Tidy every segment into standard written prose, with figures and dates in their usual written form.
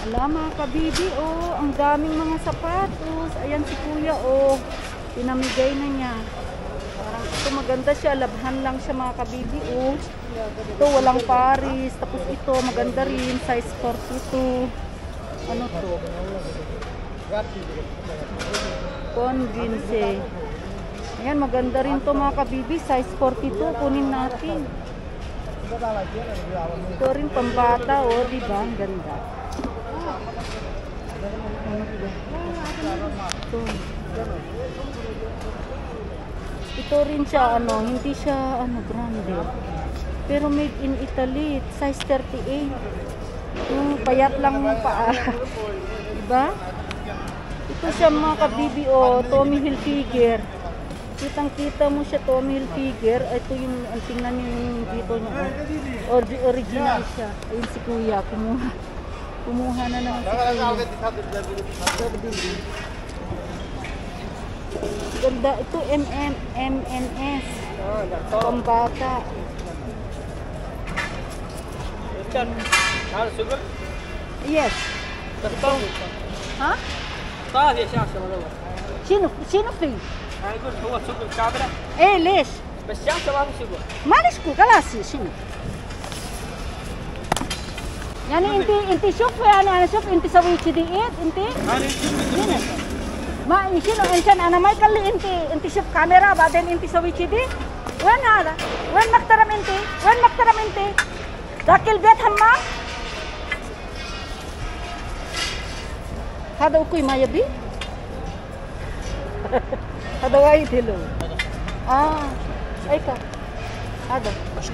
Ala mga kabibi, oh, ang daming mga sapatos. Ayan si kuya, oh, pinamigay na niya. Parang ito maganda siya, labhan lang siya mga kabibi, oh. Ito walang paris, tapos ito maganda rin, size 42. Ano to? Convince. Ayan, maganda rin to mga kabibi, size 42, kunin natin. Ito rin pambata, oh, diba? Ang ganda. Ito rin siya, ano, hindi siya, ano, grande. Pero made in Italy, size 38. Payat lang mo paa. Diba? Ito siya mga kabibi, oh, Tommy Hilfiger. Kitang-kita mo siya, Tommy Hilfiger. Ito yung, tingnan niyo yung dito niya. Oh. Original siya. Ayun si kuya, kumuha na naman si kuya. Ganda. Ito MNS. Pambata. Yes. Ha? Sino free? ايه ليش؟ بس جامسة ما في شغل. معلش خلاص شنو؟ يعني انت شوف يعني انا شوف انت سوي كذي ايه انت؟ هنا. ما شنو انسان انا ما يقول لي انت شوف كاميرا بعدين انت سوي كذي؟ وين هذا؟ وين محترم انت؟ وين محترم انت؟ ذاك البيت حمام؟ هذا اخوي ما يبي؟ هذا وايد حلو. ايكا هذا HM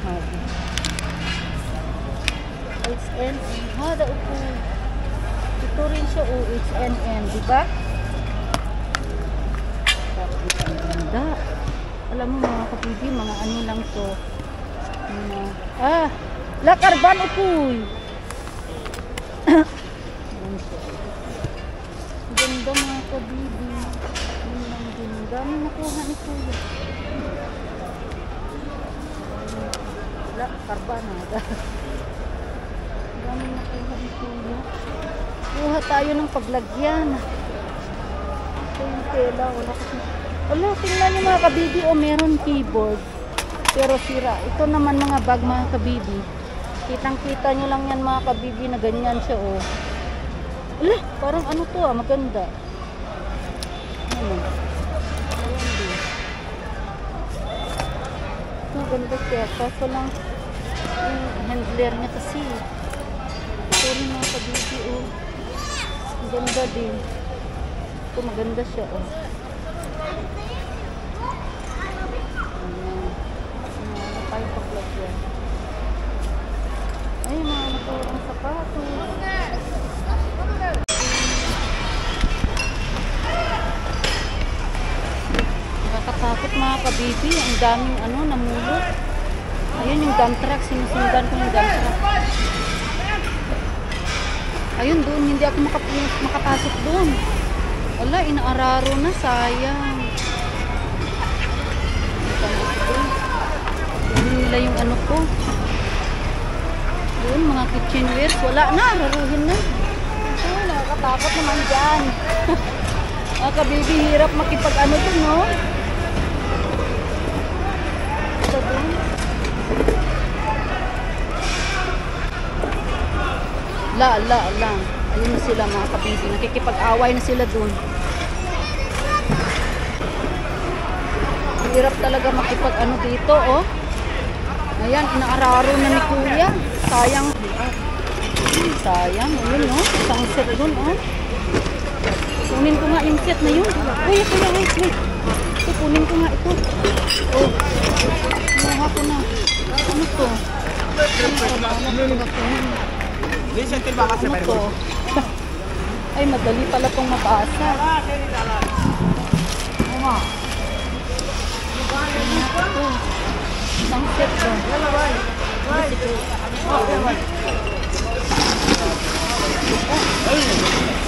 هذا HM هذا upo. Ito rin siya, H&M, diba? Ang ganda. Alam mo mga kapigi, mga ano lang to. La karban upoy. Ganda mga kabibi. Ang dami nakuha ni kuya. Wala, karbanada. Ang dami nakuha ni kuya. Kuha tayo ng paglagyan. Ito yung tela. Wala, tingnan niyo mga kabibi. O, meron keyboard. Pero sira. Ito naman mga bag mga kabibi. Kitang-kita nyo lang yan mga kabibi na ganyan siya, oh. Ala, parang ano to, maganda. Ano? Ayan din. Maganda siya. Kaso lang, yung handler niya kasi. Ito rin mga kabibi, oh. Maganda din. Ito maganda siya, oh. Ano tayo paglagyan. Ay, mga naturang sapatos. Nakakatakot mga kabibi. Ang daming ano, namulot. Ayun yung dump truck. Sinusundan ko yung dump truck. Ayun doon. Hindi ako makapasok doon. Wala, inaararo na. Sayang. Doon nila yung ano ko. Doon, mga kitchenwares. Wala na. Raruhin na. Ito, nakakatakot naman dyan. Mga kabibi, hirap makipag-ano doon, no? Ito doon. La. Ayun na sila mga kabibi. Nakikipag-away na sila doon. Hirap talaga makipag-ano dito, oh. Ayan, inaararo na ni kuya. Sayang. Sayang. Ayun, no? Isang set doon, oh. Kunin ko nga yung set na yun. Uy, kuya, wait. Ito, kunin ko nga ito. Oh. Kuha ko na. Ano to? Ano to? Ay, madali pala itong mabasa. Ito. Isang set to.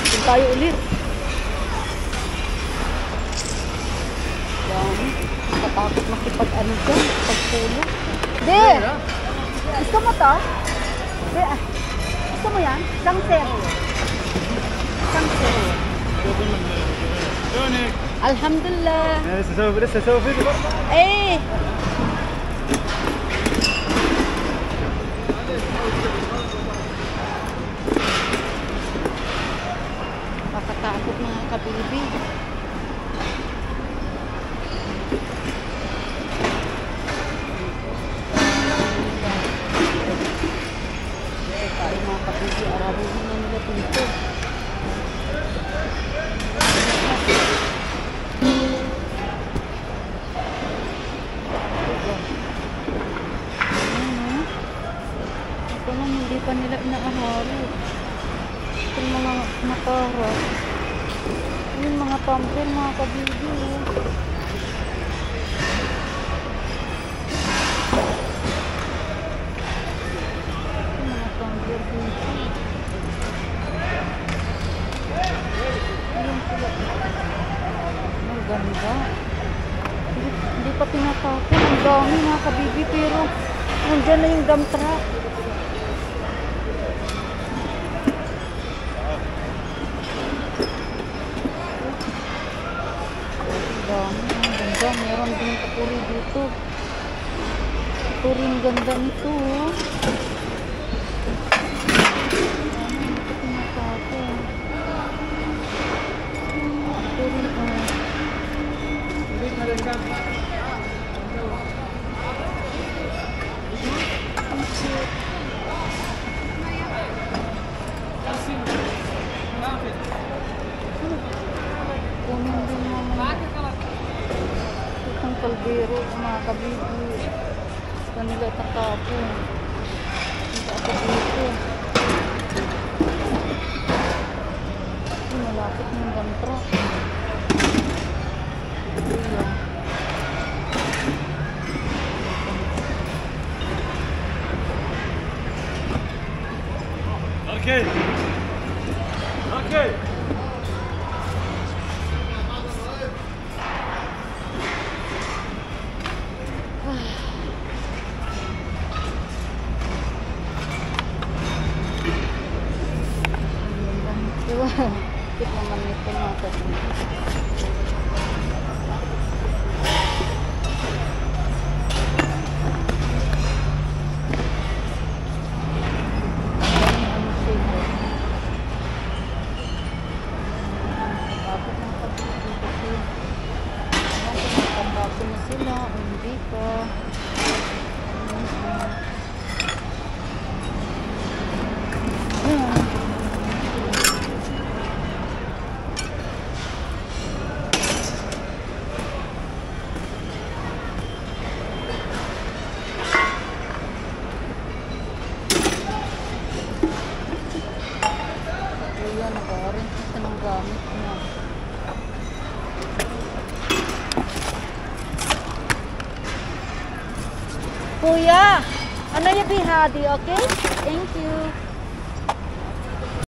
Ito tayo ulit. Yan. Katakot makipag-ano dyan. Pagpulo. Di! Gusto mo to? Di, gusto mo yan? Sangsero. Sangsero. Alhamdulillah. لسه سووا فيديو برضه. Eh! Nakakatakot mga kabibi. Ay mga kabibi, araruhin na nila dito. Ito na, hindi pa nila inaahari. Itong mga nakara. Yung mga pamper, mga kabibi. Yung mga pamper dito. Ayun sila. Ang ganda. Hindi pa tinatapon. Ang dami mga kabibi, pero nandyan na yung dump truck. Ang ganda. Meron din kapuri dito. Kapuri ang ganda nito. Ito tinatapon. Kunin din naman. Itong kaldero, mga kabibi. Kanila takapon. Hindi ako dito. Malapit ng gantra. Okay. Okay. Bakit naman ito mga kabibi? Sila, hindi pa. Ayan, naka-orange na siya ng gamit niya. Kuya, ano yung bihadi, okay? Thank you.